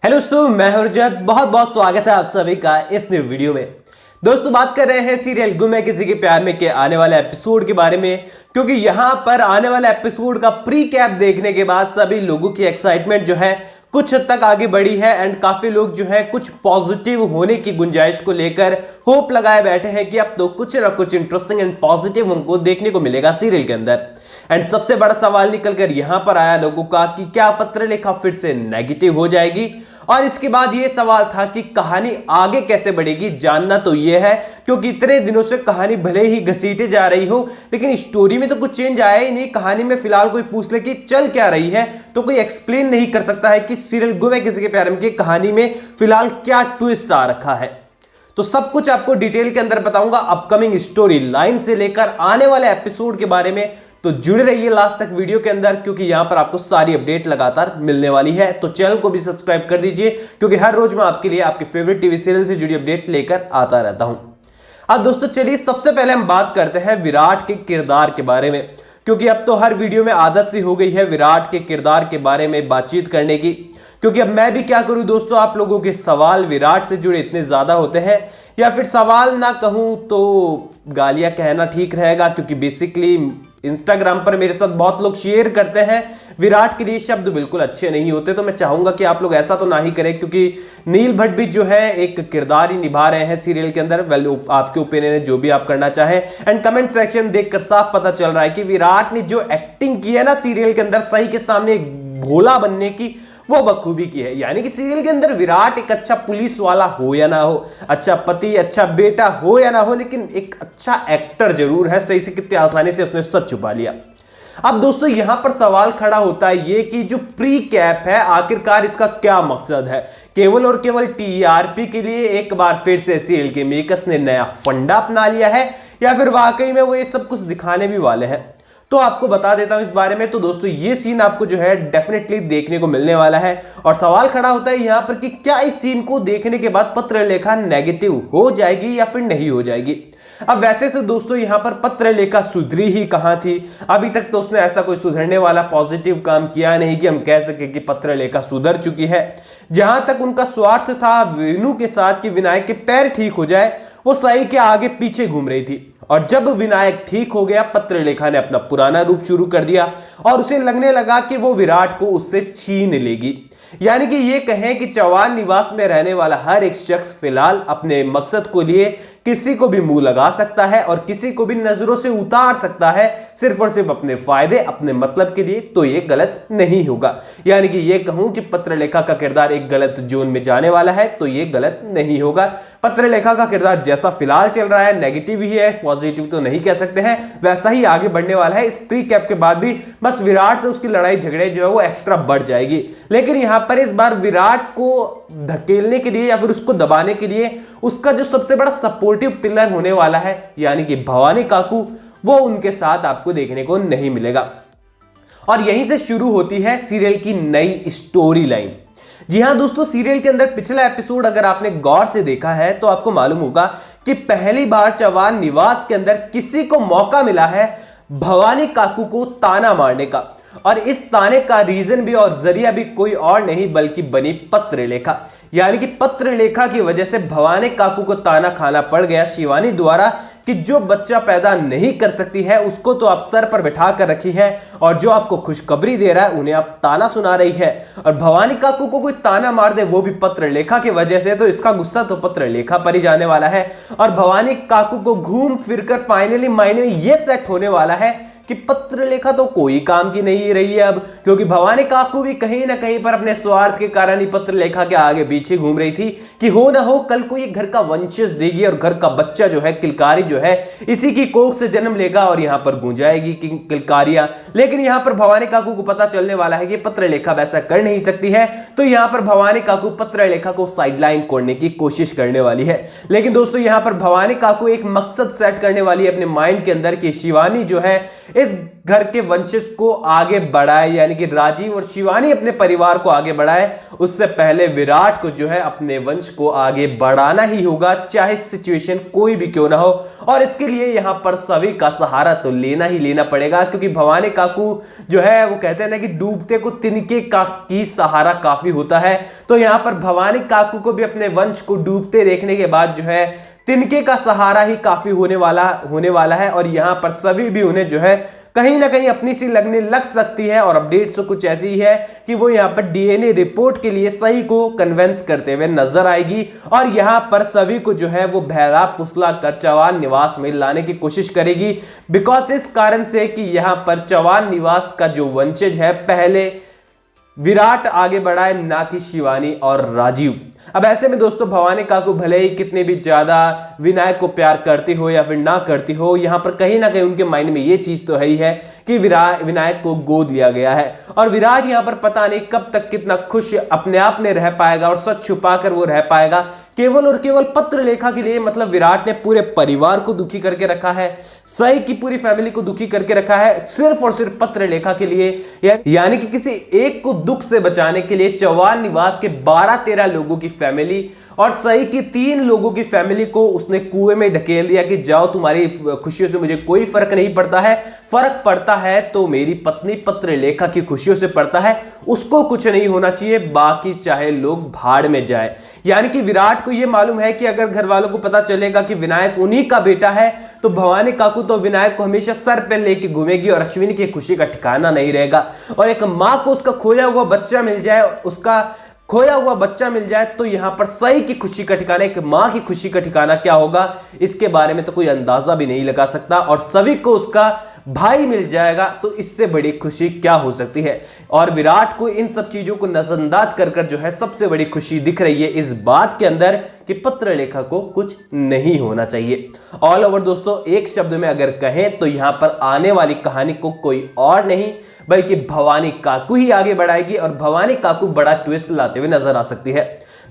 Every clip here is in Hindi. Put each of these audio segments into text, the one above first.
हेलो दोस्तों, मैं हरजत। बहुत बहुत स्वागत है आप सभी का इस न्यू वीडियो में। दोस्तों, बात कर रहे हैं सीरियल गुम है किसी के प्यार में के आने वाले एपिसोड के बारे में, क्योंकि यहां पर आने वाले एपिसोड का प्री कैप देखने के बाद सभी लोगों की एक्साइटमेंट जो है कुछ हद तक आगे बढ़ी है एंड काफी लोग जो है कुछ पॉजिटिव होने की गुंजाइश को लेकर होप लगाए बैठे हैं कि अब तो कुछ ना कुछ इंटरेस्टिंग एंड पॉजिटिव हमको देखने को मिलेगा सीरियल के अंदर। एंड सबसे बड़ा सवाल निकलकर यहां पर आया लोगों का कि क्या पत्रलेखा फिर से नेगेटिव हो जाएगी, और इसके बाद यह सवाल था कि कहानी आगे कैसे बढ़ेगी। जानना तो यह है क्योंकि इतने दिनों से कहानी भले ही घसीटे जा रही हो लेकिन स्टोरी में तो कुछ चेंज आया ही नहीं। कहानी में फिलहाल कोई पूछ ले कि चल क्या रही है तो कोई एक्सप्लेन नहीं कर सकता है कि सीरियल गुम है किसी के प्यार में की कहानी में फिलहाल क्या ट्विस्ट आ रखा है। तो सब कुछ आपको डिटेल के अंदर बताऊंगा अपकमिंग स्टोरी लाइन से लेकर आने वाले एपिसोड के बारे में। तो जुड़े रहिए लास्ट तक वीडियो के अंदर, क्योंकि यहां पर आपको सारी अपडेट लगातार मिलने वाली है। तो चैनल को भी सब्सक्राइब कर दीजिए, क्योंकि हर रोज मैं आपके लिए आपके फेवरेट टीवी सीरियल से जुड़ी अपडेट लेकर आता रहता हूं। अब दोस्तों चलिए सबसे पहले हम बात करते हैं विराट के किरदार के बारे में, क्योंकि अब तो हर वीडियो में आदत सी हो गई है विराट के किरदार के बारे में बातचीत करने की। क्योंकि अब मैं भी क्या करूं दोस्तों, आप लोगों के सवाल विराट से जुड़े इतने ज्यादा होते हैं, या फिर सवाल ना कहूं तो गालियां कहना ठीक रहेगा, क्योंकि बेसिकली इंस्टाग्राम पर मेरे साथ बहुत लोग शेयर करते हैं विराट के लिए शब्द बिल्कुल अच्छे नहीं होते। तो मैं चाहूंगा कि आप लोग ऐसा तो ना ही करें, क्योंकि नील भट्ट भी जो है एक किरदार ही निभा रहे हैं सीरियल के अंदर। वेल, आपके ओपिनियन है जो भी आप करना चाहें। एंड कमेंट सेक्शन देखकर साफ पता चल रहा है कि विराट ने जो एक्टिंग की है ना सीरियल के अंदर, सही के सामने भोला बनने की, वो बखूबी की है। यानी कि सीरियल के अंदर विराट एक अच्छा पुलिस वाला हो या ना हो, अच्छा पति, अच्छा बेटा हो या ना हो, लेकिन एक अच्छा एक्टर जरूर है। सही से कितनी आसानी से उसने सच छुपा लिया। अब दोस्तों यहां पर सवाल खड़ा होता है ये कि जो प्री कैप है आखिरकार इसका क्या मकसद है। केवल और केवल टीआरपी के लिए एक बार फिर से सीरियल के मेकर्स ने नया फंडा अपना लिया है, या फिर वाकई में वो ये सब कुछ दिखाने भी वाले हैं। तो आपको बता देता हूं इस बारे में। तो दोस्तों ये सीन आपको जो है डेफिनेटली देखने को मिलने वाला है, और सवाल खड़ा होता है यहां पर कि क्या इस सीन को देखने के बाद पत्रलेखा नेगेटिव हो जाएगी या फिर नहीं हो जाएगी। अब वैसे से दोस्तों यहां पर पत्रलेखा सुधरी ही कहां थी। अभी तक तो उसने ऐसा कोई सुधरने वाला पॉजिटिव काम किया नहीं कि हम कह सके कि पत्रलेखा सुधर चुकी है। जहां तक उनका स्वार्थ था विनू के साथ कि विनायक के पैर ठीक हो जाए, वो सही के आगे पीछे घूम रही थी। और जब विनायक ठीक हो गया, पत्रलेखा ने अपना पुराना रूप शुरू कर दिया और उसे लगने लगा कि वो विराट को उससे छीन लेगी। यानी कि ये कहें कि चौहान निवास में रहने वाला हर एक शख्स फिलहाल अपने मकसद को लिए किसी को भी मुंह लगा सकता है और किसी को भी नजरों से उतार सकता है, सिर्फ और सिर्फ अपने फायदे, अपने मतलब के लिए। तो ये गलत नहीं होगा। यानी कि ये कहूं कि पत्रलेखा का किरदार एक गलत जोन में जाने वाला है तो ये गलत नहीं होगा। पत्रलेखा का किरदार जैसा फिलहाल चल रहा है नेगेटिव ही है, पॉजिटिव तो नहीं कह सकते हैं, वैसा ही आगे बढ़ने वाला है। इस प्री कैप के बाद भी बस विराट से उसकी लड़ाई झगड़े जो है वो एक्स्ट्रा बढ़ जाएगी। लेकिन यहां पर इस बार विराट को धकेलने के लिए या फिर उसको दबाने के लिए उसका जो सबसे बड़ा सपोर्टिव पिलर होने वाला है, यानी कि भवानी काकू, वो उनके साथ आपको देखने को नहीं मिलेगा। और यहीं से शुरू होती है सीरियल की नई स्टोरी लाइन। जी हां दोस्तों, सीरियल के अंदर पिछला एपिसोड अगर आपने गौर से देखा है तो आपको मालूम होगा कि पहली बार चौहान निवास के अंदर किसी को मौका मिला है भवानी काकू को ताना मारने का, और इस ताने का रीजन भी और जरिया भी कोई और नहीं बल्कि बनी पत्रलेखा। यानी कि पत्रलेखा की वजह से भवानी काकू को ताना खाना पड़ गया शिवानी द्वारा कि जो बच्चा पैदा नहीं कर सकती है उसको तो आप सर पर बैठा कर रखी है, और जो आपको खुशखबरी दे रहा है उन्हें आप ताना सुना रही है। और भवानी काकू को कोई ताना मार दे वो भी पत्रलेखा की वजह से, तो इसका गुस्सा तो पत्रलेखा पर ही जाने वाला है। और भवानी काकू को घूम फिरकर फाइनली मायने में ये सेट होने वाला है कि पत्रलेखा तो कोई काम की नहीं रही है अब, क्योंकि भवानी काकू भी कहीं ना कहीं पर अपने स्वार्थ के कारण ही पत्रलेखा के आगे पीछे घूम रही थी कि हो ना हो कल को ये घर का वंशज देगी और घर का बच्चा जो है किलकारी जो है इसी की कोख से जन्म लेगा और यहां पर गूंजाएगी किलकारियां। लेकिन यहां पर भवानी काकू को पता चलने वाला है कि पत्रलेखा वैसा कर नहीं सकती है, तो यहां पर भवानी काकू पत्रलेखा को साइडलाइन करने की कोशिश करने वाली है। लेकिन दोस्तों यहां पर भवानी काकू एक मकसद सेट करने वाली है अपने माइंड के अंदर कि शिवानी जो है इस घर के वंशज को आगे बढ़ाए, यानी कि राजीव और शिवानी अपने परिवार को आगे बढ़ाए, उससे पहले विराट को जो है अपने वंश को आगे बढ़ाना ही होगा, चाहे सिचुएशन कोई भी क्यों ना हो। और इसके लिए यहां पर सभी का सहारा तो लेना ही लेना पड़ेगा, क्योंकि भवानी काकू जो है वो कहते हैं ना कि डूबते को तिनके का की सहारा काफी होता है। तो यहां पर भवानी काकू को भी अपने वंश को डूबते देखने के बाद जो है तिनके का सहारा ही काफी होने वाला है। और यहां पर सभी भी उन्हें जो है कहीं ना कहीं अपनी सी लगने लग सकती है। और अपडेट्स कुछ ऐसी ही है कि वो यहां पर डीएनए रिपोर्ट के लिए सही को कन्विंस करते हुए नजर आएगी, और यहां पर सभी को जो है वो बहला फुसला कर चौहान निवास में लाने की कोशिश करेगी। बिकॉज इस कारण से कि यहां पर चौहान निवास का जो वंशज है पहले विराट आगे बढ़ाए, ना कि शिवानी और राजीव। अब ऐसे में दोस्तों भवानी काकू भले ही कितने भी ज्यादा विनायक को प्यार करती हो या फिर ना करती हो, यहां पर कहीं ना कहीं उनके माइंड में ये चीज तो है ही है कि विनायक को गोद लिया गया है। और विराट यहां पर पता नहीं कब तक कितना खुश अपने आप में रह पाएगा और सच छुपाकर वो रह पाएगा, केवल और केवल पत्र लेखा के लिए। मतलब विराट ने पूरे परिवार को दुखी करके रखा है, सई की पूरी फैमिली को दुखी करके रखा है, सिर्फ और सिर्फ पत्र लेखा के लिए। यानी कि किसी एक को दुख से बचाने के लिए चौहान निवास के 12-13 लोगों की फैमिली और सई की 3 लोगों की फैमिली को उसने कुएं में ढकेल दिया कि जाओ, तुम्हारी खुशियों से मुझे कोई फर्क नहीं पड़ता है, फर्क पड़ता है तो मेरी पत्नी पत्र लेखा की खुशियों से पड़ता है, उसको कुछ नहीं होना चाहिए, बाकी चाहे लोग भाड़ में जाए। यानी कि विराट को यह मालूम है कि अगर घर वालों को पता चलेगा कि विनायक उन्हीं का बेटा है तो भवानी काकू तो विनायक को हमेशा सर पर लेके घूमेगी और अश्विनी की खुशी का ठिकाना नहीं रहेगा। और एक मां को उसका खोया हुआ बच्चा मिल जाए तो यहां पर सई की खुशी का ठिकाना, एक मां की खुशी का ठिकाना क्या होगा, इसके बारे में तो कोई अंदाजा भी नहीं लगा सकता। और सभी को उसका भाई मिल जाएगा तो इससे बड़ी खुशी क्या हो सकती है। और विराट को इन सब चीजों को नजरअंदाज कर जो है सबसे बड़ी खुशी दिख रही है इस बात के अंदर कि पत्र लेखा को कुछ नहीं होना चाहिए। ऑल ओवर दोस्तों एक शब्द में अगर कहें तो यहां पर आने वाली कहानी को कोई और नहीं बल्कि भवानी काकू ही आगे बढ़ाएगी, और भवानी काकू बड़ा ट्विस्ट लाते हुए नजर आ सकती है।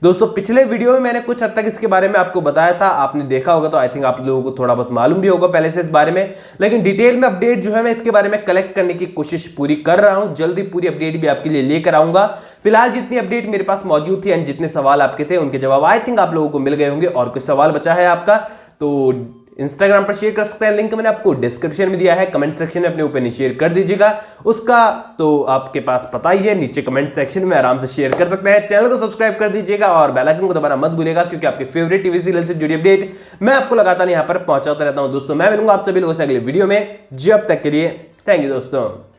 दोस्तों पिछले वीडियो में मैंने कुछ हद तक इसके बारे में आपको बताया था, आपने देखा होगा तो आई थिंक आप लोगों को थोड़ा बहुत मालूम भी होगा पहले से इस बारे में, लेकिन डिटेल में अपडेट जो है मैं इसके बारे में कलेक्ट करने की कोशिश पूरी कर रहा हूं। जल्दी पूरी अपडेट भी आपके लिए लेकर आऊंगा। फिलहाल जितनी अपडेट मेरे पास मौजूद थी एंड जितने सवाल आपके थे उनके जवाब आई थिंक आप लोगों को मिल गए होंगे। और कुछ सवाल बचा है आपका तो इंस्टाग्राम पर शेयर कर सकते हैं, लिंक मैंने आपको डिस्क्रिप्शन में दिया है, कमेंट सेक्शन में अपने ओपिनियन शेयर कर दीजिएगा। उसका तो आपके पास पता ही है, नीचे कमेंट सेक्शन में आराम से शेयर कर सकते हैं। चैनल को सब्सक्राइब कर दीजिएगा और बेल आइकन को दबाना मत भूलिएगा, क्योंकि आपके फेवरेट टीवी सीरियल से जुड़ी अपडेट मैं आपको लगातार यहां पर पहुंचाता रहता हूं। दोस्तों मैं मिलूंगा आप सभी लोगों से अगले वीडियो में, जब तक के लिए थैंक यू दोस्तों।